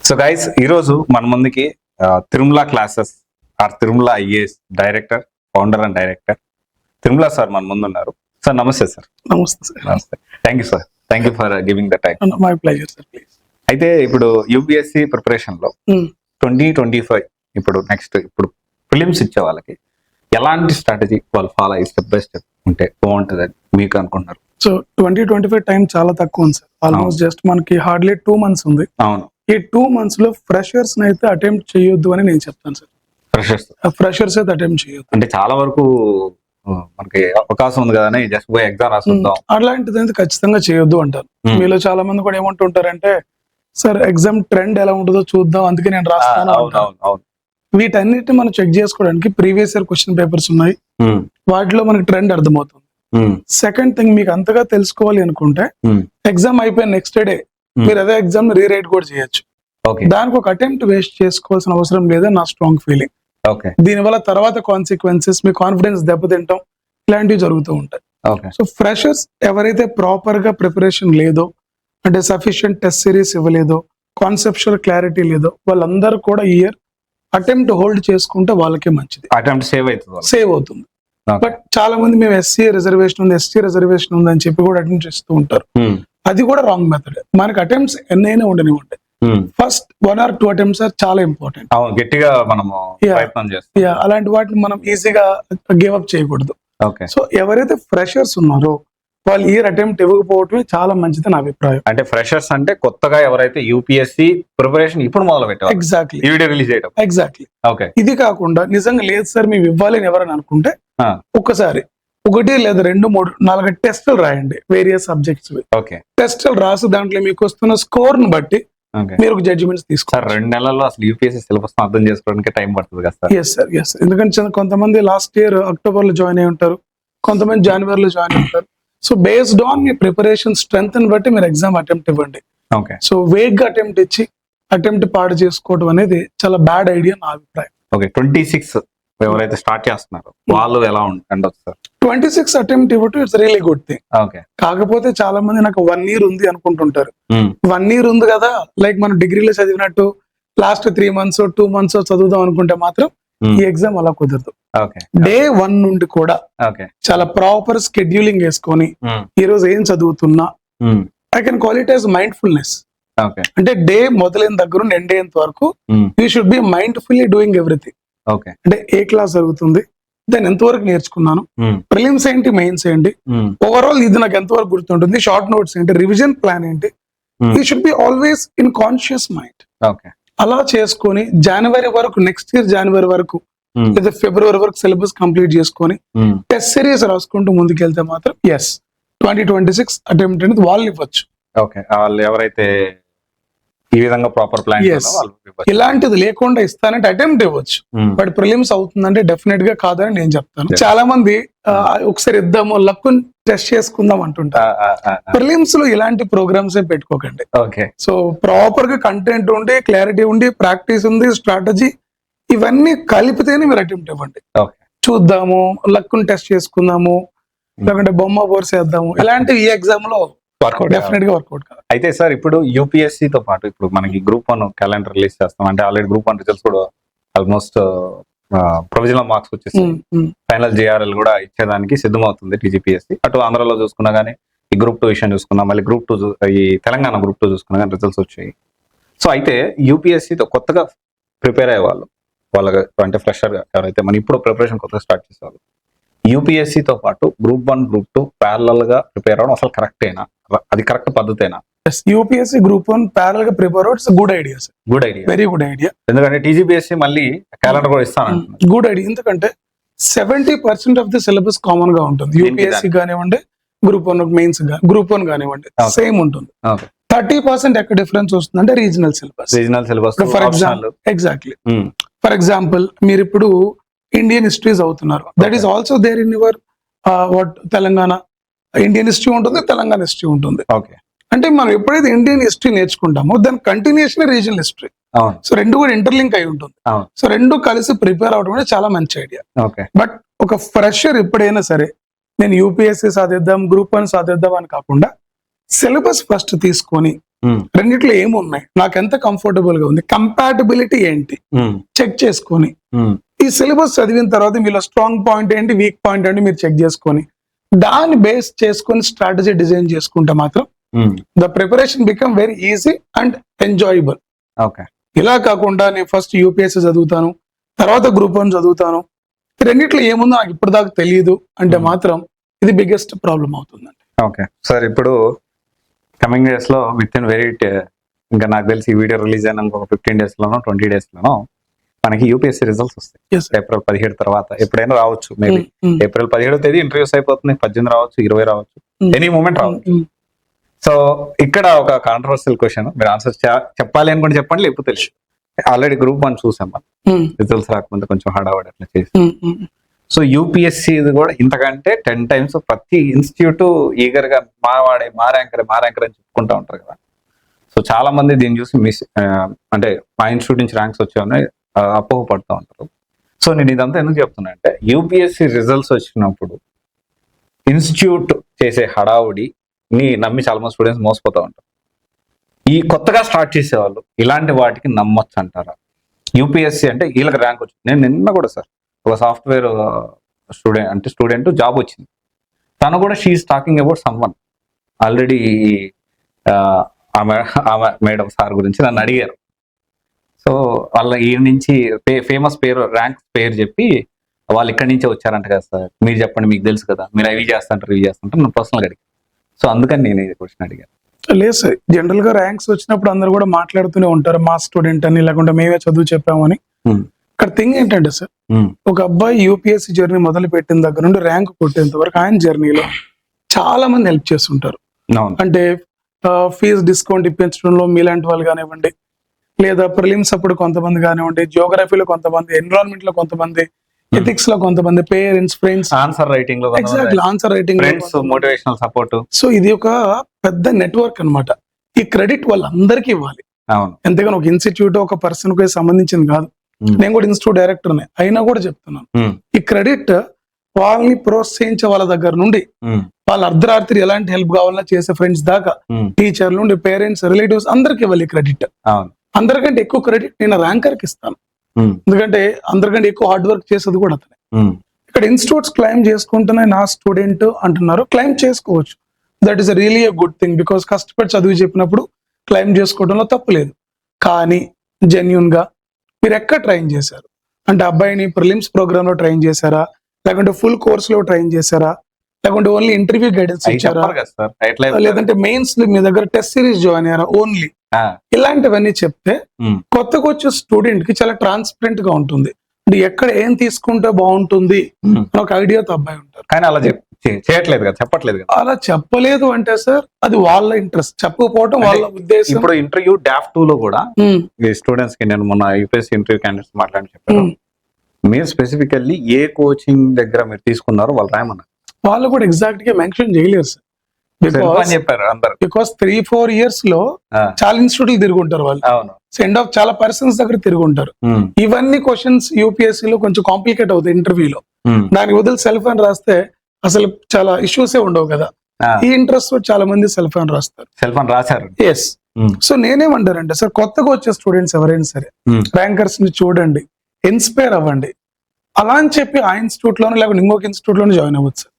So guys ఈరోజు మన ముందుకి Tirumala classes or Tirumala IAS director, founder and director Tirumala sir మన ముందు ఉన్నారు. సార్ నమస్తే సార్. నమస్తే సార్. నమస్తే. Thank you sir. Thank you for giving the time. My pleasure sir. Please. అయితే ఇప్పుడు యూపీఎస్సీ ప్రిపరేషన్ లో 2025 ఇప్పుడు నెక్స్ట్ ఇప్పుడు ఫిలిమ్స్ ఇచ్చే వాళ్ళకి ఎలాంటి స్ట్రాటజీ వాళ్ళు ఫాలో అయ్యి స్టెప్ బై స్టెప్ ఉంటే బాగుంటుంది అని మీకు అనుకుంటున్నారు? సో 2025 టైం చాలా తక్కువ ఉంది సార్. ఆల్మోస్ట్ జస్ట్ మనకి హార్డ్లీ 2 months ఉంది. అవును. ఈ 2 months లో ఫ్రెషర్స్ అయితే అటెంప్ట్ చేయొద్దు అని నేను చెప్తాను సార్. ఫ్రెషర్స్ అయితే అటెంప్ట్ చేయొద్దు. అంటే చాలా వరకు మనకి అవకాశం ఉంది కదా, జస్ట్ పోయి ఎగ్జామ్ రాసుకుందాం అట్లాంటిది అయితే ఖచ్చితంగా చేయొద్దు అంటారు. మీలో చాలా మంది కూడా ఏమంటుంటారంటే సార్ ఎగ్జామ్ ట్రెండ్ ఎలా ఉంటుందో చూద్దాం అందుకే నేను రాస్తాను. వీటన్నిటిని మనం చెక్ చేసుకోవడానికి ప్రీవియస్ ఇయర్ క్వశ్చన్ పేపర్స్ ఉన్నాయి, వాటిలో మనకి ట్రెండ్ అర్థమవుతుంది. సెకండ్ థింగ్, మీకు అంతగా తెలుసుకోవాలి అనుకుంటే ఎగ్జామ్ అయిపోయిన నెక్స్ట్ డే మీరు అదే ఎగ్జామ్ రీరైట్ కూడా చేయొచ్చు. దానికి ఒక అటెంప్ట్ వేస్ట్ చేసుకోవాల్సిన అవసరం లేదని నా స్ట్రాంగ్ ఫీలింగ్. దీనివల్ల తర్వాత కాన్సిక్వెన్సెస్, మీ కాన్ఫిడెన్స్ దెబ్బతింటాం, ఇలాంటివి జరుగుతూ ఉంటాయి. సో ఫ్రెషర్స్ ఎవరైతే ప్రాపర్ గా ప్రిపరేషన్ లేదో, అంటే సఫిషియంట్ టెస్ట్ సిరీస్ ఇవ్వలేదో, కాన్సెప్చువల్ క్లారిటీ లేదో, వాళ్ళందరూ కూడా ఈ ఇయర్ అటెంప్ట్ హోల్డ్ చేసుకుంటే వాళ్ళకే మంచిది, అటెంప్ట్ సేవ్ అవుతుంది. బట్ చాలా మంది మేము ఎస్సీ రిజర్వేషన్ ఉంది, ఎస్టీ రిజర్వేషన్ ఉంది అని చెప్పి కూడా అటెంప్ట్ చేస్తూ ఉంటారు. అది కూడా రాంగ్ మెథడ్. మనకి అటెంప్ట్స్ ఎన్నైనా ఉండనివ్వండి, ఫస్ట్ 1 or 2 attempts ఆర్ చాలా ఇంపార్టెంట్. గట్టిగా మనము ప్రయత్నం చేస్తాం. అలాంటి వాటిని మనం ఈజీగా గివ్ అప్ చేయకూడదు. సో ఎవరైతే ఫ్రెషర్స్ ఉన్నారో వాళ్ళు ఇయర్ అటెంప్ట్ ఇవ్వకపోవటమే చాలా మంచిది నా అభిప్రాయం. అంటే ఫ్రెషర్స్ అంటే కొత్తగా ఎవరైతే యూపీఎస్సీ ప్రిపరేషన్ ఇప్పుడు మొదలు పెట్టారు, ఎగ్జాక్ట్లీ ఈ వీడియో రిలీజ్ చేయడం. ఎగ్జాక్ట్లీ. ఇది కాకుండా నిజంగా లేదు సార్ మేము ఇవ్వాలి అని ఎవరైనా అనుకుంటే ఒక్కసారి 1 లేదా 2, 3, 4 టెస్టులు రాయండి, వేరియస్ సబ్జెక్ట్స్. టెస్టులు రాసి దాంట్లో మీకు వస్తున్న స్కోర్ ని బట్టి మీరు ఒక జడ్జిమెంట్స్ తీసుకోవాలి. 2 నెలల్లో అసలు యూపీఎస్సీ సిలబస్ అర్థం చేసుకోవడానికి టైం పడుతుంది కదా సార్? Yes sir, yes. ఎందుకంటే కొంతమంది లాస్ట్ ఇయర్ అక్టోబర్ లో జాయిన్ అయి ఉంటారు, కొంతమంది జనవరిలో జాయిన్ అయి ఉంటారు. సో బేస్డ్ ఆన్ మీ ప్రిపరేషన్ స్ట్రెంత్ ని బట్టి మీరు ఎగ్జామ్ అటెంప్ట్ ఇవ్వండి. సో వేగ్ గా అటెంప్ట్ ఇచ్చి అటెంప్ట్ పాడు చేసుకోవడం అనేది చాలా బ్యాడ్ ఐడియా నా అభిప్రాయం. 26 ఎవరైతే స్టార్ట్ చేస్తున్నారో వాళ్ళు ఎలా ఉండొచ్చు సార్? 26 అటెంప్ట్ ఇవ్వటం ఇట్స్ రియలీ గుడ్ థింగ్. కాకపోతే చాలా మంది నాకు 1 year ఉంది అనుకుంటుంటారు. 1 year ఉంది కదా, లైక్ మనం డిగ్రీలో చదివినట్టు లాస్ట్ 3 months 2 months చదువుదాం అనుకుంటే మాత్రం ఈ ఎగ్జామ్ అలా కుదరదు. Day 1 నుండి కూడా చాలా ప్రాపర్ స్కెడ్యూలింగ్ వేసుకొని ఈ రోజు ఏం చదువుతున్నా, I can call it as mindfulness. అంటే డే మొదలైన దగ్గర నుండి ఎండ్ అయ్యేంత వరకు you should be mindfully doing everything. అంటే ఏ క్లాస్ జరుగుతుంది, దాన్ని ఎంతవరకు నేర్చుకున్నాను, ప్రిలిమ్స్ ఏంటి, మెయిన్స్ ఏంటి, ఓవరాల్ ఇది నాకు ఎంతవరకు గుర్తుంటుంది, షార్ట్ నోట్స్ ఏంటి, రివిజన్ ప్లాన్ ఏంటి, you should be always in conscious mind. అలా చేసుకొని జనవరి వరకు, నెక్స్ట్ ఇయర్ జనవరి వరకు లేదా ఫిబ్రవరి వరకు సిలబస్ కంప్లీట్ చేసుకొని టెస్ట్ సిరీస్ రాసుకుంటూ ముందుకెళ్తే మాత్రం ఎస్ 2026 అటెంప్ట్ అనేది వాళ్ళు ఇవ్వచ్చు. వాళ్ళు ఎవరైతే ఈ విధంగా ప్రాపర్ ప్లాన్, ఇలాంటిది లేకుండా ఇస్తానంటే అటెంప్ట్ ఇవ్వచ్చు. బట్ ప్రిలిమ్స్ అవుతుందంటే డెఫినెట్ గా కాదని నేను చెప్తాను. చాలా మంది ఒకసారి ఇద్దాము, లక్ టెస్ట్ చేసుకుందాం అంటుంటారు. ప్రిలిమ్స్ లో ఇలాంటి ప్రోగ్రామ్స్ పెట్టుకోకండి. సో ప్రాపర్ గా కంటెంట్ ఉండి, క్లారిటీ ఉండి, ప్రాక్టీస్ ఉంది, స్ట్రాటజీ, ఇవన్నీ కలిపితేనే మీరు అటెంప్ట్ ఇవ్వండి. చూద్దాము, లక్ టెస్ట్ చేసుకుందాము, లేకుంటే బొమ్మ బోర్స్ వేద్దాము, ఇలాంటివి ఈ ఎగ్జామ్ లో డెఫినెట్ గా వర్కౌట్ కాదు. అయితే సార్ ఇప్పుడు యూపీఎస్సీ తో పాటు ఇప్పుడు మనకి గ్రూప్ 1 క్యాలెండర్ రిలీజ్ చేస్తాం. అంటే ఆల్రెడీ గ్రూప్ 1 రిజల్ట్స్ కూడా ఆల్మోస్ట్ ప్రొవిజనల్ మార్క్స్ వచ్చేసి ఫైనల్ జేఆర్ఎల్ కూడా ఇచ్చేదానికి సిద్ధమవుతుంది టీజీపీఎస్సీ. అటు ఆంధ్రాలో చూసుకున్నా గానీ ఈ గ్రూప్ 2 విషయం చూసుకున్నా, మళ్ళీ గ్రూప్ 2 ఈ తెలంగాణ గ్రూప్ 2 చూసుకున్నా కానీ రిజల్ట్స్ వచ్చాయి. సో అయితే యూపీఎస్సీతో కొత్తగా ప్రిపేర్ అయ్యే వాళ్ళు, వాళ్ళకి అంటే ఫ్రెషర్ గా ఎవరైతే మనం ఇప్పుడు ప్రిపరేషన్ కొత్తగా స్టార్ట్ చేసేవాళ్ళు, యూపీఎస్సీతో పాటు గ్రూప్ 1 గ్రూప్ 2 ప్యారలల్ గా ప్రిపేర్ అవడం అసలు కరెక్టేనా? అది కరెక్ట్ పద్ధతేనా? యూపీఎస్సీ గ్రూప్ 1 ప్యారల్ గా ప్రిపేర్ అవడం good idea sir. Good idea, very good idea. ఎందుకంటే టీజీపీఎస్సీ మళ్ళీ క్యాలెండర్ కూడా ఇస్తాను. Good idea. ఎందుకంటే 70% ఆఫ్ ది సిలబస్ కామన్ గా ఉంటుంది. యూపీఎస్సీ కానివ్వండి, గ్రూప్ 1 మెయిన్స్ గ్రూప్ 1 కానివ్వండి, సేమ్ ఉంటుంది. 30% ఎక్కడ డిఫరెన్స్ వస్తుంది అంటే regional syllabus. For example, exactly, for example మీరు ఇప్పుడు ఇండియన్ హిస్టరీస్ అవుతున్నారు, that is also there in your Telangana. Indian history ఉంటుంది, తెలంగాణ హిస్టరీ ఉంటుంది. అంటే మనం ఎప్పుడైతే ఇండియన్ హిస్టరీ నేర్చుకుంటామో దాని కంటిన్యూషన్ రీజనల్ హిస్టరీ. సో 2 కూడా ఇంటర్లింక్ అయి ఉంటుంది. సో 2 కలిసి ప్రిపేర్ అవడం అనేది చాలా మంచి ఐడియా. బట్ ఒక ఫ్రెషర్ ఎప్పుడైనా సరే నేను యూపీఎస్సీ సాధిద్దాం, గ్రూప్ 1 సాధిద్దాం అని కాకుండా సిలబస్ ఫస్ట్ తీసుకొని రెండిట్లో ఏమున్నాయి, నాకు ఎంత కంఫర్టబుల్ గా ఉంది, కంపాటబిలిటీ ఏంటి చెక్ చేసుకొని, ఈ సిలబస్ చదివిన తర్వాత మీలో స్ట్రాంగ్ పాయింట్ ఏంటి, వీక్ పాయింట్ ఏంటి మీరు చెక్ చేసుకొని దాన్ని బేస్ చేసుకొని స్ట్రాటజీ డిజైన్ చేసుకుంటే మాత్రం the preparation become very easy and enjoyable. ఇలా కాకుండా నేను ఫస్ట్ యూపీఎస్సీ చదువుతాను, తర్వాత గ్రూప్ 1 చదువుతాను, రెండిట్లో ఏముందో నాకు ఇప్పుడు దాకా తెలియదు అంటే మాత్రం ఇది బిగ్గెస్ట్ ప్రాబ్లం అవుతుందండి. ఓకే సార్, ఇప్పుడు కమింగ్ డేస్ లో విత్ ఇన్ వెరీ ఇంకా నాకు తెలిసి ఈ వీడియో రిలీజ్ అయిన ఒక 15 days లోనో 20 days లోనో మనకి యూపీఎస్సీ రిజల్ట్స్ వస్తాయి. ఏప్రిల్ 17 తర్వాత ఎప్పుడైనా రావచ్చు. మేబీ ఏప్రిల్ 17వ తేదీ ఇంటర్వ్యూస్ అయిపోతుంది, 18 రావచ్చు, 20 రావచ్చు, ఎనీ మూమెంట్ రావచ్చు. సో ఇక్కడ ఒక కాంట్రవర్షియల్ క్వశ్చన్, మీరు ఆన్సర్ చెప్పాలి అనుకుంటే చెప్పండి, లేకపోతే తెలుసు. ఆల్రెడీ గ్రూప్ 1 చూసాం మనం, రిజల్ట్స్ రాకముందే కొంచెం హడావడి అట్లా చేసి. సో యూపీఎస్సీ ఇది కూడా ఇంతకంటే 10 times ప్రతి ఇన్స్టిట్యూట్ ఈగర్ గా మా ర్యాంకర్ అని చెప్పుకుంటా ఉంటారు కదా. సో చాలా మంది దీన్ని చూసి అంటే మా ఇన్స్టిట్యూట్ నుంచి ర్యాంక్స్ వచ్చాయని అపోహపడుతూ ఉంటారు. సో నేను ఇదంతా ఎందుకు చెప్తున్నా అంటే, యూపీఎస్సీ రిజల్ట్స్ వచ్చినప్పుడు ఇన్స్టిట్యూట్ చేసే హడావుడిని నమ్మి చాలా మంది స్టూడెంట్స్ మోసపోతూ ఉంటారు. ఈ కొత్తగా స్టార్ట్ చేసేవాళ్ళు ఇలాంటి వాటికి నమ్మొచ్చు అంటారా? యూపీఎస్సీ అంటే వీళ్ళకి ర్యాంక్ వచ్చింది. నేను నిన్న కూడా సార్ ఒక సాఫ్ట్వేర్ స్టూడెంట్ జాబ్ వచ్చింది. తను కూడా she's talking about someone already. ఆమె మేడం సార్ గురించి నన్ను అడిగారు. సో వాళ్ళ ఈ నుంచి ఫేమస్ ర్యాంక్ పేరు చెప్పి వాళ్ళు ఇక్కడి నుంచే వచ్చారంట కదా సార్, మీరు చెప్పండి, మీకు తెలుసు కదా, మీరు అవి చేస్తుంటారు నన్ను పర్సనల్గా అడిగారు. సో అందుకని నేను ఈ క్వశ్చన్ అడిగాను. లేదు సార్, జనరల్ గా ర్యాంక్స్ వచ్చినప్పుడు అందరు కూడా మాట్లాడుతూనే ఉంటారు, మా స్టూడెంట్ అని, లేకుంటే మేమే చదువు చెప్పామని. ఇక్కడ థింగ్ ఏంటంటే సార్, ఒక అబ్బాయి యూపీఎస్సీ జర్నీ మొదలు పెట్టిన దగ్గర నుండి ర్యాంక్ కొట్టేంత వరకు ఆయన జర్నీలో చాలా మంది హెల్ప్ చేస్తుంటారు. అంటే ఫీజు డిస్కౌంట్ ఇప్పించడంలో మీలాంటి వాళ్ళు కానివ్వండి, లేదా ప్రిలిమ్స్ అప్పుడు కొంతమంది కానివ్వండి, జియోగ్రఫీలో కొంతమంది, ఎన్విరాన్మెంట్ లో కొంతమంది, ఎథిక్స్ లో కొంతమంది, పేరెంట్స్, ఫ్రెండ్స్, ఆన్సర్ రైటింగ్ లో exactly answer writing, motivational support. So ఇది ఒక పెద్ద నెట్వర్క్ అన్నమాట. ఈ క్రెడిట్ వాళ్ళందరికీ ఇవ్వాలి. ఎంతగానో ఒక ఇన్స్టిట్యూట్ ఒక పర్సన్ కి సంబంధించింది కాదు. నేను కూడా ఇన్స్టిట్యూట్ డైరెక్టర్నే అయినా కూడా చెప్తున్నాను, ఈ క్రెడిట్ వాళ్ళని ప్రోత్సహించే వాళ్ళ దగ్గర నుండి, వాళ్ళ అర్ధరాత్రి ఎలాంటి హెల్ప్ కావాలన్నా చేసే ఫ్రెండ్స్ దాకా, టీచర్ల నుండి పేరెంట్స్, రిలేటివ్స్ అందరికి ఇవ్వాలి క్రెడిట్. అందరికంటే ఎక్కువ క్రెడిట్ నేను ర్యాంకర్ కి ఇస్తాను, ఎందుకంటే అందరికంటే ఎక్కువ హార్డ్ వర్క్ చేసేది కూడా అతనే. ఇక్కడ ఇన్స్టిట్యూట్స్ క్లైమ్ చేసుకుంటున్నాయి నా స్టూడెంట్ అంటున్నారు, క్లైమ్ చేసుకోవచ్చు. That is really a good thing, because కష్టపడి చదువు చెప్పినప్పుడు క్లైమ్ చేసుకోవడంలో తప్పు లేదు. కానీ జెన్యున్ గా మీరు ఎక్కడ ట్రైన్ చేశారు అంటే, అబ్బాయిని ప్రిలిమ్స్ ప్రోగ్రామ్ లో ట్రైన్ చేశారా, లేకుంటే ఫుల్ కోర్స్ లో ట్రైన్ చేశారా, లేకుంటే ఓన్లీ ఇంటర్వ్యూ గైడెన్స్ ఇచ్చారా, లేదంటే మెయిన్స్ మీ దగ్గర టెస్ట్ సిరీస్ జాయిన్ అయ్యారా ఓన్లీ, ఇలాంటివన్నీ చెప్తే కొత్తగా వచ్చే స్టూడెంట్ కి చాలా ట్రాన్స్పరెంట్ గా ఉంటుంది. అంటే ఎక్కడ ఏం తీసుకుంటే బాగుంటుంది అని ఒక ఐడియాతో అబ్బాయి ఉంటారు. కానీ అలా చేయట్లేదు కదా, చెప్పట్లేదు కదా. అలా చెప్పలేదు అంటే సార్ అది వాళ్ళ ఇంట్రెస్ట్, చెప్పకపోవడం వాళ్ళ ఉద్దేశం. ఇప్పుడు ఇంటర్వ్యూ డాఫ్ 2 లో కూడా ఈ స్టూడెంట్స్ కి నేను మొన్న యూపీఎస్సీ ఇంటర్వ్యూ క్యాండిడేట్స్ మాట్లాడి చెప్పాను, మీరు స్పెసిఫికల్లీ ఏ కోచింగ్ దగ్గర మీరు తీసుకున్నారో వాళ్ళు రాయమన్నారు. వాళ్ళు కూడా ఎగ్జాక్ట్ గా మెన్షన్ చేయలేరు సార్, చెప్పారు అందరు. బికాస్ 3-4 years లో చాలా ఇన్స్టిట్యూట్లు తిరుగుంటారు వాళ్ళు, సెండ్ ఆఫ్ చాలా పర్సన్స్ దగ్గర తిరుగుంటారు. ఇవన్నీ క్వశ్చన్స్ యూపీఎస్సీ లో కొంచెం కాంప్లికేట్ అవుతాయి ఇంటర్వ్యూలో. దానికి వదిలి సెల్ఫ్ అని రాస్తే అసలు చాలా ఇష్యూసే ఉండవు కదా. ఈ ఇంట్రెస్ట్ చాలా మంది సెల్ఫ్ అని రాస్తారు, సెల్ఫ్ అని రాశారు. ఎస్. సో నేనేమంటారంటే సార్, కొత్తగా వచ్చే స్టూడెంట్స్ ఎవరైనా సరే ర్యాంకర్స్ ని చూడండి, ఇన్స్పైర్ అవ్వండి. అలా అని చెప్పి ఆ ఇన్స్టిట్యూట్ లోనే లేకపోతే ఇంకొక ఇన్స్టిట్యూట్ లోనే జాయిన్ అవ్వచ్చు సార్.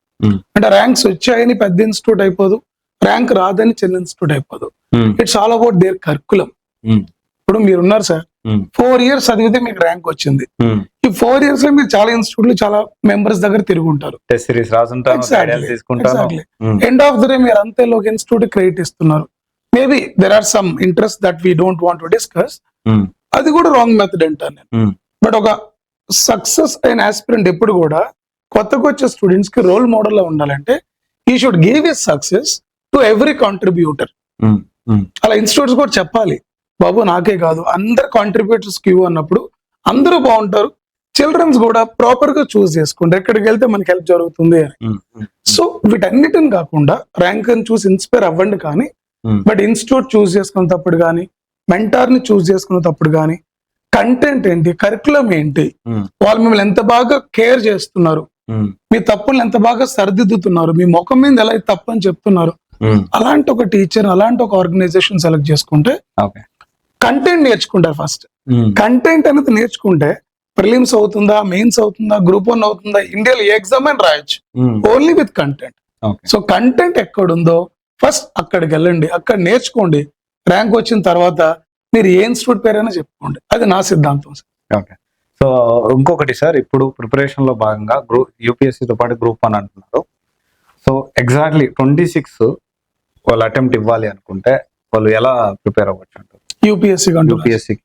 అంటే ర్యాంక్స్ వచ్చాయని పెద్ద ఇన్స్టిట్యూట్ అయిపోదు, ర్యాంక్ రాదని చిన్న ఇన్స్టిట్యూట్ అయిపోదు. It's all about their curriculum. ఇప్పుడు మీరున్నారు సార్, 4 years చదివితే మీకు ర్యాంక్ వచ్చింది. ఈ 4 years లో మీరు చాలా ఇన్స్టిట్యూట్లు చాలా మెంబర్స్ దగ్గర తిరుగుంటారు, ఎండ్ ఆఫ్ ద డే మీరు అంతే ఒక ఇన్స్టిట్యూట్ క్రెడిట్ ఇస్తున్నారు. Maybe there are some interest that we don't want to discuss, అది కూడా రాంగ్ మెథడ్ అంటాను నేను. బట్ ఒక సక్సెస్ అయిన ఆస్పిరెంట్ ఎప్పుడు కూడా కొత్తగా వచ్చే స్టూడెంట్స్ కి రోల్ మోడల్ లా ఉండాలంటే ఈ should give a success to every contributor. అలా ఇన్స్టిట్యూట్స్ కూడా చెప్పాలి, బాబు నాకే కాదు అందరు కాంట్రిబ్యూటర్స్ క్యూ అన్నప్పుడు అందరూ బాగుంటారు. చిల్డ్రన్స్ కూడా ప్రాపర్ గా చూస్ చేసుకుంటారు ఎక్కడికి వెళ్తే మనకి హెల్ప్ జరుగుతుంది అని. సో వీటన్నిటిని కాకుండా ర్యాంక్ అని చూసి ఇన్స్పైర్ అవ్వండి, కానీ బట్ ఇన్స్టిట్యూట్ చూస్ చేసుకునేటప్పుడు కానీ, మెంటార్ ని చూస్ చేసుకునేటప్పుడు కానీ, కంటెంట్ ఏంటి, కరికులం ఏంటి, వాళ్ళు మిమ్మల్ని ఎంత బాగా కేర్ చేస్తున్నారు, మీ తప్పులను ఎంత బాగా సరిదిద్దుతున్నారు, మీ ముఖం మీద ఎలా తప్పు అని చెప్తున్నారు, అలాంటి ఒక టీచర్, అలాంటి ఒక ఆర్గనైజేషన్ సెలెక్ట్ చేసుకుంటే ఓకే. కంటెంట్ నేర్చుకుంటారు. ఫస్ట్ కంటెంట్ అనేది నేర్చుకుంటే ప్రిలిమ్స్ అవుతుందా, మెయిన్స్ అవుతుందా, గ్రూప్ 1 అవుతుందా, ఇండియాలో ఏ ఎగ్జామ్ అని రాయొచ్చు only with content. So content ఎక్కడుందో ఫస్ట్ అక్కడికి వెళ్ళండి, అక్కడ నేర్చుకోండి. ర్యాంక్ వచ్చిన తర్వాత మీరు ఏ ఇన్స్టిట్యూట్ పేరైనా చెప్పుకోండి. అది నా సిద్ధాంతం సార్. ఓకే. సో ఇంకొకటి సార్, ఇప్పుడు ప్రిపరేషన్ లో భాగంగా యూపీఎస్సీతో పాటు గ్రూప్ 1 అంటున్నారు. సో ఎగ్జాక్ట్లీ 26 వాళ్ళు అటెంప్ట్ ఇవ్వాలి అనుకుంటే వాళ్ళు ఎలా ప్రిపేర్ అవ్వచ్చు అంటారు యూపీఎస్సీ?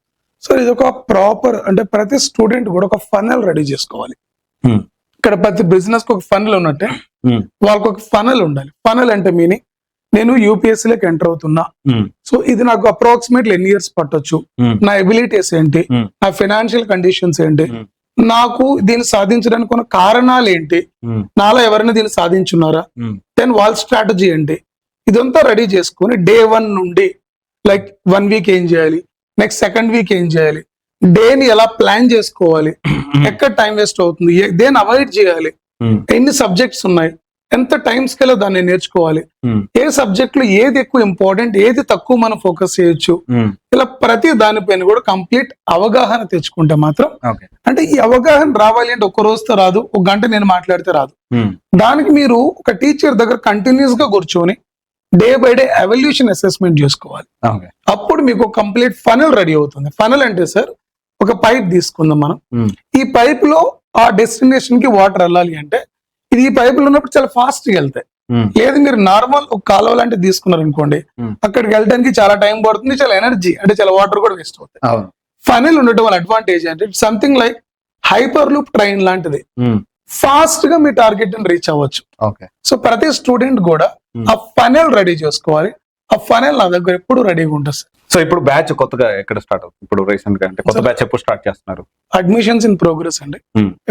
సో ఇది ఒక ప్రాపర్, అంటే ప్రతి స్టూడెంట్ కూడా ఒక ఫనల్ రెడీ చేసుకోవాలి. ఇక్కడ ప్రతి బిజినెస్ కి ఒక ఫనల్ ఉన్నట్టే వాళ్ళకి ఒక ఫనల్ ఉండాలి. ఫనల్ అంటే మీనింగ్, నేను యూపీఎస్సీ లోకి ఎంటర్ అవుతున్నా, సో ఇది నాకు అప్రాక్సిమేట్లీ ఎన్ని ఇయర్స్ పట్టొచ్చు, నా ఎబిలిటీస్ ఏంటి, నా ఫైనాన్షియల్ కండిషన్స్ ఏంటి, నాకు దీన్ని సాధించడానికి ఉన్న కారణాలు ఏంటి, నాలో ఎవరైనా దీన్ని సాధించున్నారా, దెన్ వాళ్ళ స్ట్రాటజీ ఏంటి, ఇదంతా రెడీ చేసుకుని డే 1 నుండి లైక్ 1 వీక్ ఏం చేయాలి, నెక్స్ట్ 2nd వీక్ ఏం చేయాలి, డేని ఎలా ప్లాన్ చేసుకోవాలి, ఎక్కడ టైం వేస్ట్ అవుతుంది, దేని అవాయిడ్ చేయాలి, ఎన్ని సబ్జెక్ట్స్ ఉన్నాయి, ఎంత టైం స్కేల్ దాన్ని నేర్చుకోవాలి, ఏ సబ్జెక్ట్ లో ఏది ఎక్కువ ఇంపార్టెంట్, ఏది తక్కువ మనం ఫోకస్ చేయొచ్చు, ఇలా ప్రతి దానిపైన కూడా కంప్లీట్ అవగాహన తెచ్చుకుంటే మాత్రం, అంటే ఈ అవగాహన రావాలి అంటే ఒక్క రోజుతో రాదు, ఒక గంట నేను మాట్లాడితే రాదు. దానికి మీరు ఒక టీచర్ దగ్గర కంటిన్యూస్ గా కూర్చొని day by day evolution assessment చేసుకోవాలి. అప్పుడు మీకు కంప్లీట్ ఫనల్ రెడీ అవుతుంది. ఫనల్ అంటే సార్, ఒక పైప్ తీసుకుందాం మనం. ఈ పైప్ లో ఆ డెస్టినేషన్ కి వాటర్ వెళ్ళాలి అంటే ఇది ఈ పైపులు ఉన్నప్పుడు చాలా ఫాస్ట్ గా వెళ్తాయి. లేదు మీరు నార్మల్ ఒక కాలువ లాంటిది తీసుకున్నారు అనుకోండి, అక్కడికి వెళ్ళడానికి చాలా టైం పడుతుంది, చాలా ఎనర్జీ అంటే చాలా వాటర్ కూడా వేస్ట్ అవుతాయి. ఫనల్ ఉండటం వల్ల అడ్వాంటేజ్ అంటే something like hyper loop train లాంటిది, ఫాస్ట్ గా మీ టార్గెట్ ని రీచ్ అవ్వచ్చు. సో ప్రతి స్టూడెంట్ కూడా ఆ ఫనల్ రెడీ చేసుకోవాలి. ఆ ఫనల్ నా దగ్గర ఎప్పుడు రెడీగా ఉంటుంది సార్. సో ఇప్పుడు బ్యాచ్ కొత్తగా ఎక్కడ స్టార్ట్ అవుతుంది? ఇప్పుడు రీసెంట్ గా అంటే కొత్త బ్యాచ్ ఎప్పుడు స్టార్ట్ చేస్తున్నారు? అడ్మిషన్స్ ఇన్ ప్రోగ్రెస్ అండి.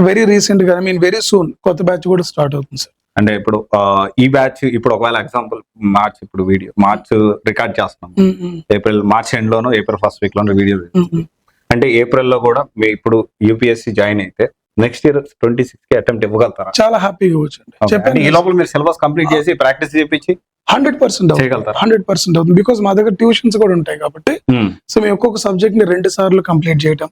వెరీ రీసెంట్ గా, వెరీ సూన్ కొత్త బ్యాచ్ కూడా స్టార్ట్ అవుతుంది సార్. అంటే ఇప్పుడు ఈ బ్యాచ్ ఇప్పుడు ఒకవేళ ఎగ్జాంపుల్ మార్చ్, ఇప్పుడు వీడియో మార్చ్ రికార్డ్ చేస్తున్నాం, మార్చ్ ఎండ్ లోనో ఏప్రిల్ 1st వీక్ లోనో వీడియో, అంటే ఏప్రిల్ లో కూడా మీ ఇప్పుడు యూపీఎస్సీ జాయిన్ అయితే నెక్స్ట్ ఇయర్ 26 కి అటెంప్ట్ ఇవ్వగలుగుతారా? చాలా హ్యాపీగా వచ్చండి. ఈ లోపల మీరు సిలబస్ కంప్లీట్ చేసి ప్రాక్టీస్ చేయించి 100% చేయగలుగుతారు. 100% అవుతుంది. బికాస్ మా దగ్గర ట్యూషన్స్ కూడా ఉంటాయి కాబట్టి. సో మేము ఒక్కొక్క సబ్జెక్ట్ ని 2 సార్లు కంప్లీట్ చేయటం,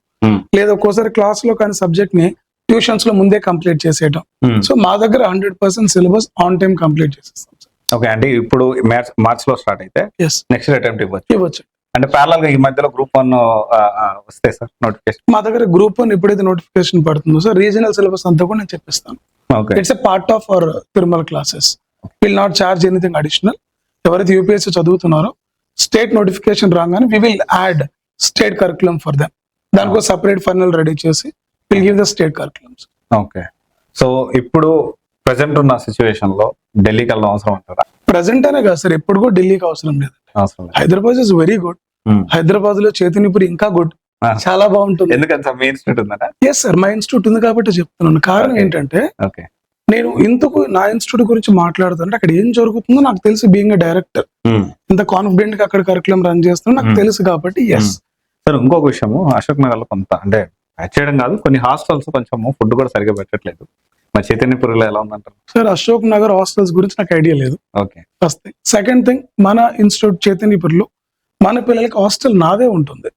లేదా ఒక్కోసారి క్లాస్ లో కానీ సబ్జెక్ట్ ని ట్యూషన్స్ లో ముందే కంప్లీట్ చేసేయటం. సో మా దగ్గర 100% సిలబస్ ఆన్ టైం కంప్లీట్ చేసేస్తాం. ఓకే. అంటే ఇప్పుడు మార్చ్ లో స్టార్ట్ అయితే నెక్స్ట్ అటెంప్ట్ ఇవ్వచ్చు. అంటే ప్యారలల్ గా ఈ మధ్యలో గ్రూప్ 1 వస్తే సార్ నోటిఫికేషన్? మా దగ్గర గ్రూప్ 1 ఎప్పుడైతే నోటిఫికేషన్ పడుతుందో సార్, రీజనల్ సిలబస్ అంతా కూడా నేను చెప్పిస్తాను. It's a part of our Tirumala classes. Will not charge anything additional. ఎవరైతే యూపీఎస్సీ చదువుతున్నారో స్టేట్ నోటిఫికేషన్ రాగానే we will add state curriculum for them. దానికో సపరేట్ ఫైనల్ రెడీ చేసి will give the state curriculums. Okay. So ఇప్పుడు present ఉన్న situation లో ఢిల్లీకి వెళ్ళడం అవసరం అంటారా? ప్రెసెంట్ అనే కాదు సార్, ఎప్పుడు కూడా ఢిల్లీకి అవసరం లేదు. Hyderabad is very good. Hyderabad లో చైతన్యపురి ఇంకా గుడ్, చాలా బాగుంటుంది. ఎందుకంటే మీ ఇన్స్టిట్యూట్ ఉందా? ఎస్ సార్, మా ఇన్స్టిట్యూట్ ఉంది కాబట్టి చెప్తున్నాను. కారణం ఏంటంటే నేను ఇంతకు నా ఇన్స్టిట్యూట్ గురించి మాట్లాడుతుంటే అక్కడ ఏం జరుగుతుందో నాకు తెలుసు. బీయింగ్ డైరెక్టర్ ఇంత కాన్ఫిడెంట్ గా అక్కడ కరికులం రన్ చేస్తున్నా నాకు తెలుసు కాబట్టి. ఎస్ సార్, ఇంకొక విషయము, అశోక్ నగర్ లో కొంత అంటే ప్యాచ్ చేయడం కాదు, కొన్ని హాస్టల్స్ కొంచెం ఫుడ్ కూడా సరిగా పెట్టట్లేదు. మా చైతన్యపురిలో ఎలా ఉందంటారు? సార్, అశోక్ నగర్ హాస్టల్స్ గురించి నాకు ఐడియా లేదు. Okay. First thing. Second thing, మన ఇన్స్టిట్యూట్ చైతన్యపురిలో మన పిల్లలకి హాస్టల్ నాదే ఉంటుంది.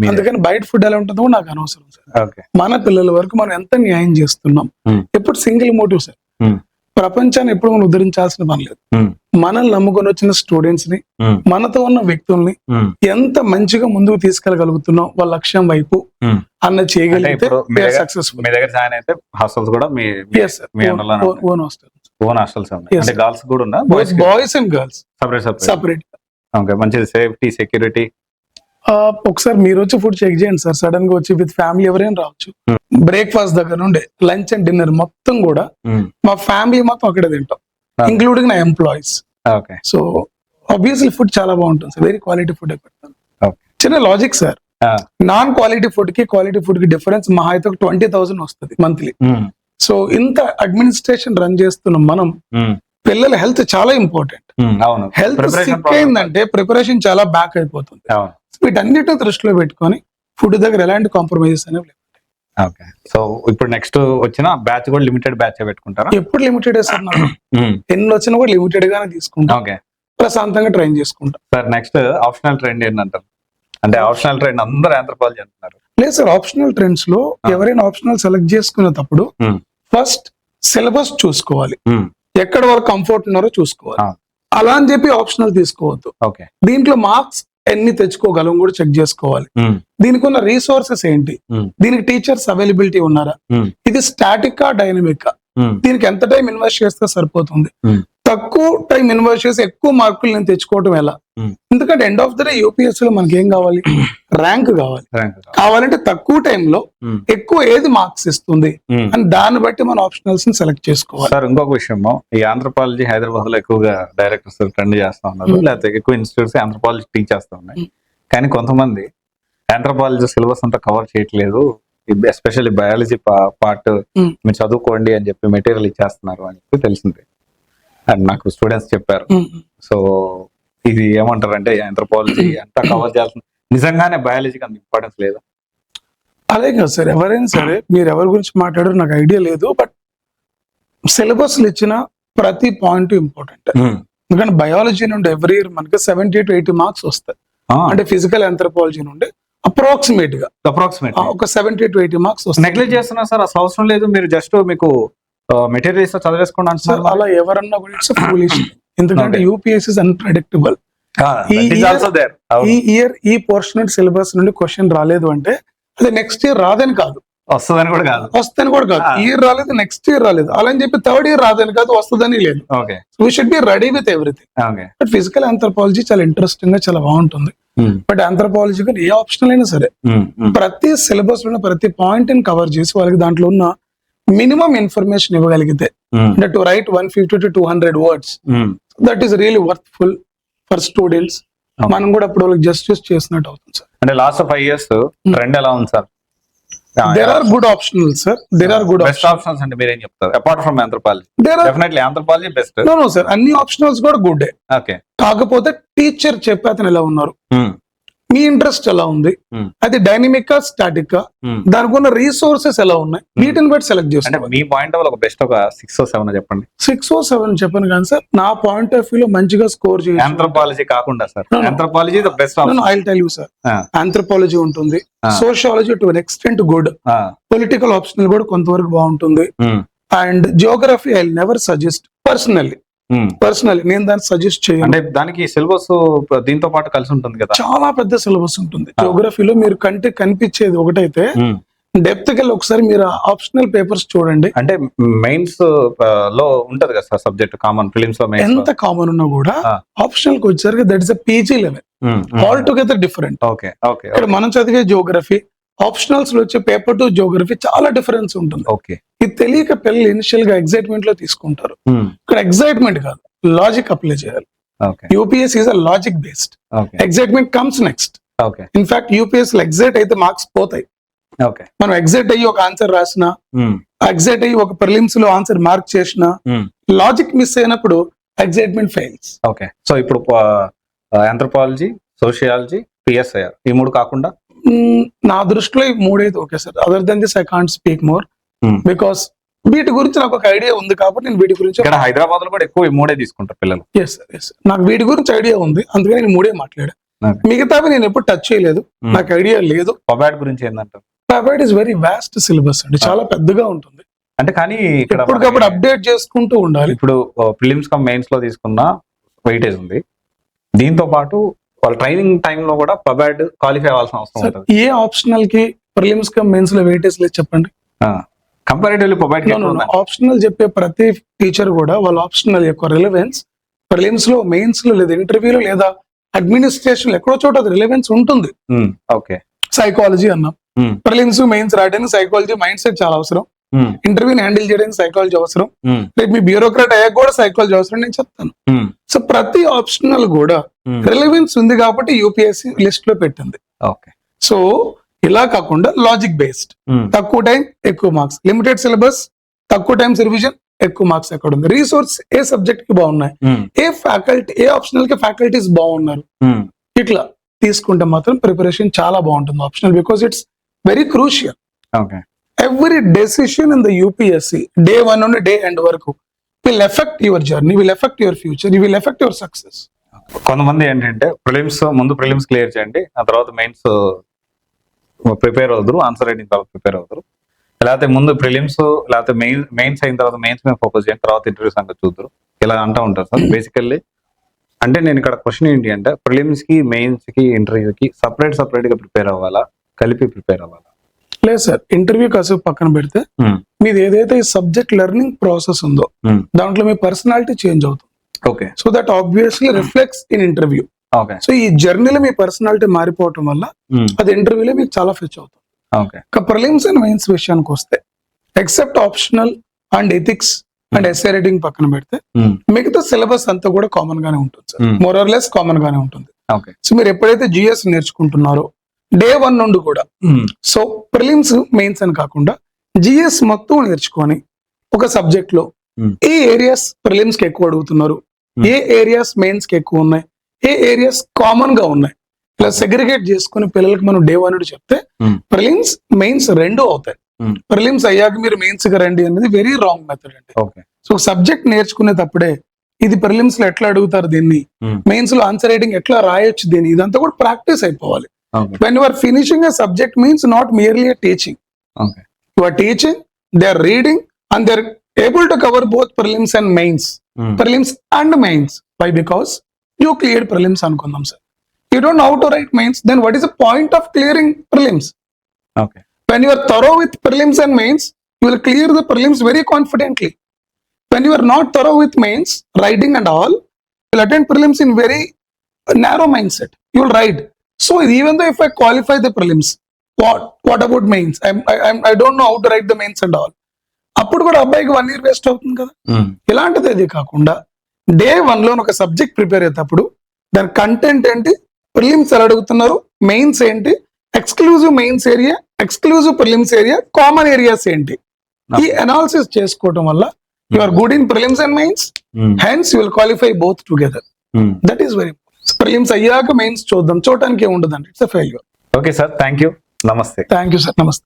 అందుకని బయట ఫుడ్ ఎలా ఉంటుందో నాకు అనవసరం సార్. మన పిల్లల వరకు మనం ఎంత న్యాయం చేస్తున్నాం. ఎప్పుడు సింగిల్ మోటివ్ సార్, ప్రపంచాన్ని ఎప్పుడు మనం ఉద్ధరించాల్సిన పని లేదు. మనల్ని నమ్ముకొని వచ్చిన స్టూడెంట్స్ ని, మనతో ఉన్న వ్యక్తుల్ని ఎంత మంచిగా ముందుకు తీసుకెళ్ళగలుగుతున్నాం వాళ్ళ లక్ష్యం వైపు అన్న చేయగలిగితే సక్సెస్ఫుల్. మీ దగ్గర జాయిన్ అయితే హాస్టల్స్ కూడా ఓన్ హాస్టల్స్ అంటే గర్ల్స్ కూడా ఉన్నా? Boys and girls separate. మంచిది. సేఫ్టీ, సెక్యూరిటీ ఒకసారి మీరు వచ్చి ఫుడ్ చెక్ చేయండి సార్. సడన్ గా వచ్చి విత్ ఫ్యామిలీ ఎవరైనా రావచ్చు. బ్రేక్ఫాస్ట్ దగ్గర నుండి లంచ్ అండ్ డిన్నర్ మొత్తం కూడా మా ఫ్యామిలీ మొత్తం అక్కడే తింటాం, ఇంక్లూడింగ్ నా ఎంప్లాయీస్. సో ఆబ్వియస్లీ ఫుడ్ చాలా బాగుంటుంది సార్. వెరీ క్వాలిటీ ఫుడ్ పెడతాను. చిన్న logic sir, non quality food కి క్వాలిటీ ఫుడ్ కి డిఫరెన్స్ మహా అయితే 20,000 వస్తుంది మంత్లీ. సో ఇంత అడ్మినిస్ట్రేషన్ రన్ చేస్తున్నాం మనం. పిల్లల హెల్త్ చాలా ఇంపార్టెంట్. హెల్త్ సిక్ అయిందంటే ప్రిపరేషన్ చాలా బ్యాక్ అయిపోతుంది. వీటన్నిటిని దృష్టిలో పెట్టుకొని ఫుడ్ దగ్గర ఎలాంటి కాంప్రమైజెస్ అనేవి. ఓకే. సో ఇప్పుడు నెక్స్ట్ వచ్చిన బ్యాచ్ కూడా లిమిటెడ్ బ్యాచ్ పెట్టుకుంటారా? ఎప్పుడు లిమిటెడ్ సార్. నాకు ఎన్ని వచ్చినా కూడా లిమిటెడ్ గానే తీసుకుంటాం. ప్రశాంతంగా ట్రైన్ చేసుకుంటా. సార్ నెక్స్ట్ ఆప్షనల్ ట్రెండ్ ఏంటంటారు? అంటే ఆప్షనల్ ట్రెండ్ అందరూ ఆంథ్రోపాలజీ అంటున్నారు. లేదు సార్, ఆప్షనల్ ట్రెండ్స్ లో ఎవరైనా ఆప్షనల్ సెలెక్ట్ చేసుకునేటప్పుడు ఫస్ట్ సిలబస్ చూసుకోవాలి, ఎక్కడ వరకు కంఫర్ట్ ఉన్నారో చూసుకోవాలి. అలా అని చెప్పి ఆప్షనల్ తీసుకోవద్దు. ఓకే, దీంట్లో మార్క్స్ ఎన్ని తెచ్చుకోగలం కూడా చెక్ చేసుకోవాలి. దీనికి ఉన్న రీసోర్సెస్ ఏంటి, దీనికి టీచర్స్ అవైలబిలిటీ ఉన్నారా, ఇది స్టాటిక్ డైనమిక్, దీనికి ఎంత టైం ఇన్వెస్ట్ చేస్తే సరిపోతుంది, తక్కువ టైం ఇన్వెస్ట్ చేసి ఎక్కువ మార్కులు నేను తెచ్చుకోవటం ఎలా. ఎందుకంటే end of the day UPSC లో మనకి ఏం కావాలి, ర్యాంక్ కావాలి. కావాలంటే తక్కువ టైంలో ఎక్కువ ఏది మార్క్స్ ఇస్తుంది అని దాన్ని బట్టి మన ఆప్షనల్స్ ని సెలెక్ట్ చేసుకోవాలి. సార్ ఇంకొక విషయం, ఈ ఆంథ్రోపాలజీ హైదరాబాద్ లో ఎక్కువగా డైరెక్టర్స్ ట్రెండ్ చేస్తా ఉన్నారు, లేకపోతే ఎక్కువ ఇన్స్టిట్యూట్స్ ఆంథ్రోపాలజీ టీచ్ చేస్తా ఉన్నాయి. కానీ కొంతమంది ఆంథ్రోపాలజీ సిలబస్ అంతా కవర్ చేయట్లేదు, ఎస్పెషల్లీ బయాలజీ పార్ట్ మీరు చదువుకోండి అని చెప్పి మెటీరియల్ ఇచ్చేస్తున్నారు అని చెప్పి తెలిసింది అండ్ నాకు స్టూడెంట్స్ చెప్పారు. సో ఇది ఏమంటారు అంటే ఆంథ్రోపాలజీ అంతా కవర్ చేయాల్సిన, నిజంగానే బయాలజీకి అంత ఇంపార్టెన్స్ లేదా? అలాగే కదా సార్, ఎవరైనా సరే మీరు ఎవరి గురించి మాట్లాడారు నాకు ఐడియా లేదు, బట్ సిలబస్ ఇచ్చిన ప్రతి పాయింట్ ఇంపార్టెంట్. ఎందుకంటే బయాలజీ నుండి ఎవ్రీ ఇయర్ మనకి 70 to 80 మార్క్స్ వస్తాయి. అంటే ఫిజికల్ ఆంథ్రోపాలజీ నుండి అప్రాక్సిమేట్ గా ఒక 70 to 80 మార్క్స్ వస్తాయి. నెగ్లెక్ట్ చేస్తున్నా సార్, అసలు అవసరం లేదు, మీరు జస్ట్ మీకు మెటీరియల్ ఇస్తే చదివేసుకోండి సార్. అలా ఎవరన్నా కూడా ఇట్స్ ఫూలిష్. ఎందుకంటే యూపీఎస్సీ ఇస్ అన్ప్రెడిక్టబుల్. ఈ ఇయర్ ఈ పోర్షన్ సిలబస్ నుండి క్వశ్చన్ రాలేదు అంటే అది నెక్స్ట్ ఇయర్ రాదని కాదు, వస్తుందని కూడా కాదు. ఈ ఇయర్ రాలేదు, నెక్స్ట్ ఇయర్ రాలేదు, అలా అని చెప్పి థర్డ్ ఇయర్ రాదని కాదు, వస్తుందని లేదు. We should be ready with everything. But physical anthropology చాలా ఇంట్రెస్టింగ్ గా చాలా బాగుంటుంది. బట్ ఆంథ్రోపాలజీ కానీ ఏ ఆప్షనల్ అయినా సరే ప్రతి సిలబస్ లో ప్రతి పాయింట్ ని కవర్ చేసి వాళ్ళకి దాంట్లో ఉన్న మినిమం ఇన్ఫర్మేషన్ ఇవ్వగలిగితే, అంటే to right 150 to 200 words, that is really worthful for students. మనం కూడా అప్పుడు వాళ్ళకి జస్టిస్ చేసినట్టు అవుతుంది సార్. అంటే లాస్ట్ 5 years ట్రెండ్ ఎలా ఉంది sir? There are good optionals sir, there are good best options అంటే మీరేం చెప్తారు? Apart from anthropology, definitely anthropology best. No sir, అన్ని ఆప్షనల్స్ కూడా గుడ్. ఓకే, కాకపోతే టీచర్ చెప్పే అతను ఎలా ఉన్నారు, మీ ఇంట్రెస్ట్ ఎలా ఉంది, అది డైనమిక్ స్టాటిక్, దానికి ఉన్న రీసోర్సెస్ ఎలా ఉన్నాయి, వీటిని బట్టి సెలెక్ట్ చేస్తాను. మీ పాయింట్ ఆఫ్ బెస్ట్ ఒక 6 or 7 చెప్పండి. 6 or 7 చెప్పను కానీ సార్, నా పాయింట్ ఆఫ్ వ్యూ లో మంచిగా స్కోర్ చేయాలి. ఆంథ్రోపాలజీ కాకుండా sir, anthropology the best option. I will tell you sir, anthropology ఉంటుంది, sociology to an extent good, political optional కూడా కొంతవరకు బాగుంటుంది, and geography I will never suggest personally నేను దాన్ని సజెస్ట్ చేయను. అంటే దానికి సిలబస్ దీంతో పాటు కలిసి ఉంటుంది కదా, చాలా పెద్ద సిలబస్ ఉంటుంది. జియోగ్రఫీలో మీరు కంటే కనిపించేది ఒకటైతే డెప్త్ కెళ్ళి ఒకసారి మీరు ఆప్షనల్ పేపర్స్ చూడండి. అంటే మెయిన్స్ లో ఉంటది కదా సార్ సబ్జెక్ట్, కామన్ ఫిలిమ్స్ లో ఎంత కామన్ ఉన్నా కూడా ఆప్షనల్ కి వచ్చేసరికి that is PG level, all together different. ఇక్కడ మనం చదివే జియోగ్రఫీ ఆప్షనల్స్ లో వచ్చే పేపర్ టు జియోగ్రఫీ చాలా డిఫరెన్స్ ఉంటుంది. ఇది తెలియక పిల్లలు ఇనిషియల్ గా ఎగ్జైట్మెంట్ లో తీసుకుంటారు. ఇక్కడ ఎగ్జైట్మెంట్ కాదు, లాజిక్ అప్లై చేయాలి. UPSC is a logic based, excitement comes next. In fact UPSC లో ఎగ్జైట్ అయితే మార్క్స్ పోతాయి. మనం ఎగ్జైట్ అయ్యి ఒక ఆన్సర్ రాసిన, ఎగ్జైట్ అయ్యి ఒక ప్రిలిమ్స్ లో ఆన్సర్ మార్క్ చేసిన, లాజిక్ మిస్ అయినప్పుడు ఎగ్జైట్మెంట్ ఫెయిల్స్. సో ఇప్పుడు ఆంథ్రోపాలజీ, సోషియాలజీ, పిఎస్ఐఆర్ ఈ 3 కాకుండా నా దృష్టిలో ఈ 3 అయితే okay sir. Other then this I can't speak more because వీటి గురించి నాకు ఒక ఐడియా ఉంది కాబట్టి నేను వీటి గురించి. హైదరాబాద్ లో కూడా ఎక్కువ ఈ 3 తీసుకుంటారు పిల్లలు. ఎస్ నాకు వీటి గురించి ఐడియా ఉంది, అందుకని నేను 3 మాట్లాడా. మిగతావి నేను ఎప్పుడు టచ్ చేయలేదు, నాకు ఐడియా లేదు. పబాడ్ గురించి ఏంటంటారు? పబాడ్ ఇస్ వెరీ వాస్ట్ సిలబస్ అండి, చాలా పెద్దగా ఉంటుంది. అంటే కానీ ఎప్పటికప్పుడు అప్డేట్ చేసుకుంటూ ఉండాలి. ఇప్పుడు ప్రిలిమ్స్ కమ్ మెయిన్స్ లో తీసుకున్న వెయిటేజ్ ఉంది, దీంతో పాటు వాళ్ళ ట్రైనింగ్ టైమ్ లో కూడా పబాడ్ క్వాలిఫై అవ్వాల్సిన అవసరం ఉంటుంది. ఏ ఆప్షనల్ కి ప్రిలిమ్స్ కమ్ మెయిన్స్ లో వెయిటేజ్ లేదు చెప్పండి? కంపారిటివ్లీ పబాడ్ ఆప్షనల్ చెప్పే ప్రతి టీచర్ కూడా వాళ్ళ ఆప్షనల్ యొక్క రిలవెన్స్ ప్రిలిమ్స్ లో, మెయిన్స్ లో, లేదా ఇంటర్వ్యూలో, లేదా అడ్మినిస్ట్రేషన్ ఎక్కడో చోట అది రిలవెన్స్ ఉంటుంది. సైకాలజీ అన్నాం, ప్రిలిమ్స్ మెయిన్స్ రాయడానికి సైకాలజీ మైండ్ సెట్ చాలా అవసరం, ఇంటర్వ్యూని హ్యాండిల్ చేయడానికి సైకాలజీ అవసరం, రేపు మీ బ్యూరోక్రాట్ అయ్యాక కూడా సైకాలజీ అవసరం నేను చెప్తాను. సో ప్రతి ఆప్షనల్ కూడా రిలవెన్స్ ఉంది కాబట్టి యూపీఎస్సీ లిస్ట్ లో పెట్టింది. సో ఇలా కాకుండా లాజిక్ బేస్డ్, తక్కువ టైం ఎక్కువ మార్క్స్, లిమిటెడ్ సిలబస్, తక్కువ టైం రివిజన్, ఎక్కువ మార్క్స్ ఎక్కడ ఉంది, రీసోర్స్ ఏ సబ్జెక్ట్ కి బాగున్నాయి, ఏ ఫ్యాకల్టీ, ఏ ఆప్షనల్ కి ఫ్యాకల్టీస్ బాగున్నారు, ఇట్లా తీసుకుంటే మాత్రం ప్రిపరేషన్ చాలా బాగుంటుంది optional, because it's very crucial. Every decision in the UPSC day 1 నుండి day end వరకు will affect your journey, will affect your future, will affect your success. కొంతమంది ఏంటంటే ముందు ప్రిలిమ్స్ క్లియర్ చేయండి, ఆ తర్వాత మెయిన్స్ ప్రిపేర్ అవుతారు, ఆన్సర్ రైటింగ్ తర్వాత ప్రిపేర్ అవుతారు, లేకపోతే ముందు ప్రిలిమ్స్ లేకపోతే మెయిన్స్ అయిన తర్వాత మెయిన్స్ మీద ఫోకస్ చేయండి, తర్వాత ఇంటర్వ్యూస్ అంతా చూద్దరు, ఇలా అంటూ ఉంటారు సార్. బేసికల్లీ అంటే నేను ఇక్కడ క్వశ్చన్ ఏంటి అంటే ప్రిలిమ్స్ కి మెయిన్స్ కి ఇంటర్వ్యూకి సపరేట్ గా ప్రిపేర్ అవ్వాలా, కలిపి ప్రిపేర్ అవ్వాలా? లేదు సార్, ఇంటర్వ్యూ కాసేపు పక్కన పెడితే మీది ఏదైతే సబ్జెక్ట్ లెర్నింగ్ ప్రాసెస్ ఉందో దాంట్లో మీ పర్సనాలిటీ చేంజ్ అవుతుంది. Okay. So that obviously reflects in interview. Okay. So ఈ జర్నీలో మీ పర్సనాలిటీ మారిపోవటం వల్ల అది ఇంటర్వ్యూలో మీకు చాలా ఫెచ్ అవుతుంది. ఓకే. ప్రిలిమ్స్ అండ్ మెయిన్స్ విషయానికి వస్తే except optional and ethics and essay writing పక్కన పెడితే మిగతా సిలబస్ అంతా కూడా కామన్ గానే ఉంటుంది sir, more or less common గానే ఉంటుంది. ఓకే. సో మీరు ఎప్పుడైతే జిఎస్ నేర్చుకుంటున్నారో డే 1 నుండి కూడా సో ప్రిలిమ్స్ మెయిన్స్ అని కాకుండా జిఎస్ మొత్తం నేర్చుకొని ఒక సబ్జెక్ట్ లో ఏ ఏరియాస్ ప్రిలిమ్స్ కి ఎక్కువ అడుగుతున్నారు, ఏ ఏరియాస్ మెయిన్స్ కి ఎక్కువ ఉన్నాయి, ఏ ఏరియాస్ కామన్ గా ఉన్నాయి, ఇలా సెగ్రిగేట్ చేసుకుని పిల్లలకి మనం డే 1 చెప్తే ప్రిలిమ్స్ మెయిన్స్ రెండు అవుతాయి. ప్రిలిమ్స్ అయ్యాక మీరు మెయిన్స్ గా రండి అనేది వెరీ రాంగ్ మెథడ్ అండి. సో సబ్జెక్ట్ నేర్చుకునేటప్పుడే ఇది ప్రిలిమ్స్ లో ఎట్లా అడుగుతారు దీన్ని, మెయిన్స్ లో ఆన్సర్ రైటింగ్ ఎట్లా రాయొచ్చు దీన్ని, ఇదంతా కూడా ప్రాక్టీస్ అయిపోవాలి. When you are finishing a subject means not merely a teaching. Okay. You are teaching, they are reading, and they are able to cover both prelims and mains. Prelims and mains. Why? Because you cleared prelims అనుకుందాం sir. You don't know how to write mains, then what is the point of clearing prelims? Okay. When you are thorough with prelims and mains, you will clear the prelims very confidently. When you are not thorough with mains, writing and all, you will attend prelims in very narrow mindset. You will write. So even though if I qualify the prelims, what about mains? I don't know how to write the mains and all. అప్పుడు కూడా అబ్బాయికి 1 year waste అవుతుంది కదా. ఇలాంటిది అది కాకుండా day 1 లో ఒక సబ్జెక్ట్ ప్రిపేర్ అయ్యేటప్పుడు దాని కంటెంట్ ఏంటి, ప్రిలిమ్స్ ఎలా అడుగుతున్నారు, మెయిన్స్ ఏంటి, exclusive mains area, exclusive prelims area, common areas ఏంటి, ఈ అనాలిసిస్ చేసుకోవడం వల్ల you are good in prelims and mains, hence you will qualify both together. That is very prelims అయ్యాక మెయిన్స్ చూడటానికి ఏముండదండి, it's a failure. Okay sir, thank you, నమస్తే. Thank you sir, నమస్తే.